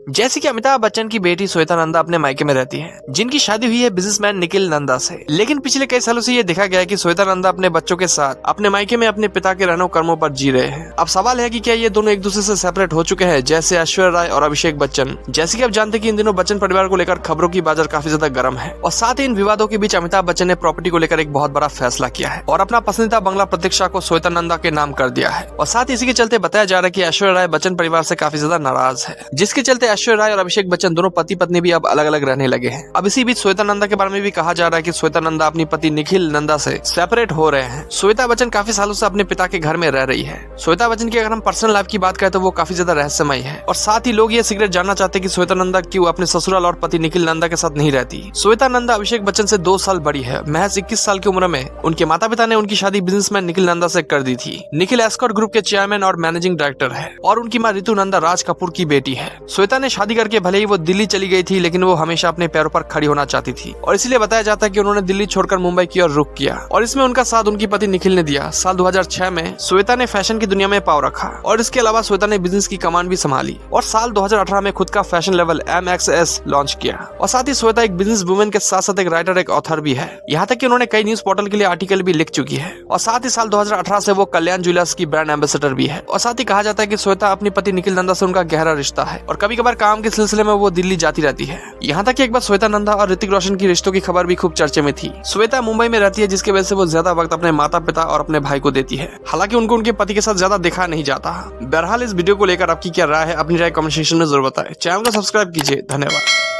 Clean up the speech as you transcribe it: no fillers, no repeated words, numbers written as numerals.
जैसे कि अमिताभ बच्चन की बेटी श्वेता नंदा अपने मायके में रहती है, जिनकी शादी हुई है बिजनेसमैन निखिल नंदा से। लेकिन पिछले कई सालों से ये देखा गया है कि श्वेता नंदा अपने बच्चों के साथ अपने मायके में अपने पिता के रहनों कर्मों पर जी रहे हैं। अब सवाल है कि क्या ये दोनों एक दूसरे से सेपरेट हो चुके हैं, जैसे ऐश्वर्या राय और अभिषेक बच्चन। जैसे कि आप जानते हैं कि इन दिनों बच्चन परिवार को लेकर खबरों की बाजार काफी ज्यादा गर्म है, और साथ ही इन विवादों के बीच अमिताभ बच्चन ने प्रॉपर्टी को लेकर एक बहुत बड़ा फैसला किया है और अपना पसंदीदा बंगला प्रतीक्षा को श्वेता नंदा के नाम कर दिया है। और साथ ही इसी के चलते बताया जा रहा है कि ऐश्वर्या राय बच्चन परिवार से काफी ज्यादा नाराज है, जिसके चलते ऐश्वर्या राय और अभिषेक बच्चन दोनों पति पत्नी भी अब अलग अलग रहने लगे हैं। अब इसी बीच श्वेता नंदा के बारे में भी कहा जा रहा है कि श्वेता नंदा अपनी पति निखिल नंदा से सेपरेट हो रहे हैं। श्वेता बच्चन काफी सालों से अपने पिता के घर में रह रही है। श्वेता बच्चन की अगर हम पर्सनल लाइफ की बात करें तो वो काफी ज्यादा रहस्यमय है, और साथ ही लोग ये सीक्रेट जानना चाहते हैं कि श्वेता नंदा क्यों अपने ससुराल और पति निखिल नंदा के साथ नहीं रहती। श्वेता नंदा अभिषेक बच्चन से 2 साल बड़ी है। महज 21 साल की उम्र में उनके माता पिता ने उनकी शादी बिजनेसमैन निखिल नंदा से कर दी थी। निखिल एस्कॉर्ट ग्रुप के चेयरमैन और मैनेजिंग डायरेक्टर है, और उनकी मां रितु नंदा राज कपूर की बेटी है। श्वेता ने शादी करके भले ही वो दिल्ली चली गई थी, लेकिन वो हमेशा अपने पैरों पर खड़ी होना चाहती थी, और इसलिए बताया जाता है कि उन्होंने दिल्ली छोड़कर मुंबई की ओर रुख किया, और इसमें उनका साथ उनकी पति निखिल ने दिया। साल 2006 में श्वेता ने फैशन की दुनिया में पांव रखा, और इसके अलावा श्वेता ने बिजनेस की कमान भी संभाली, और साल 2018 में खुद का फैशन लेवल MXS लॉन्च किया। और साथ ही श्वेता एक बिजनेस वुमेन के साथ साथ एक राइटर, एक ऑथर भी है। यहाँ तक कि उन्होंने कई न्यूज पोर्टल के लिए आर्टिकल भी लिख चुकी है, और साथ ही साल 2018 से वो कल्याण ज्वेलर्स की ब्रांड एम्बेसडर भी है। और साथ ही कहा जाता है कि श्वेता अपनी पति निखिल नंदा से उनका गहरा रिश्ता है, और कभी कभार काम के सिलसिले में वो दिल्ली जाती रहती है। यहाँ तक कि एक बार श्वेता नंदा और ऋतिक रोशन की रिश्तों की खबर भी खूब चर्चे में थी। श्वेता मुंबई में रहती है, जिसकी वजह से वो ज्यादा वक्त अपने माता पिता और अपने भाई को देती है। हालांकि उनको उनके पति के साथ ज्यादा देखा नहीं जाता। बहरहाल इस वीडियो को लेकर आपकी क्या राय है, अपनी राय कमेंट सेक्शन में जरूर बताएं। चैनल को सब्सक्राइब कीजिए। धन्यवाद।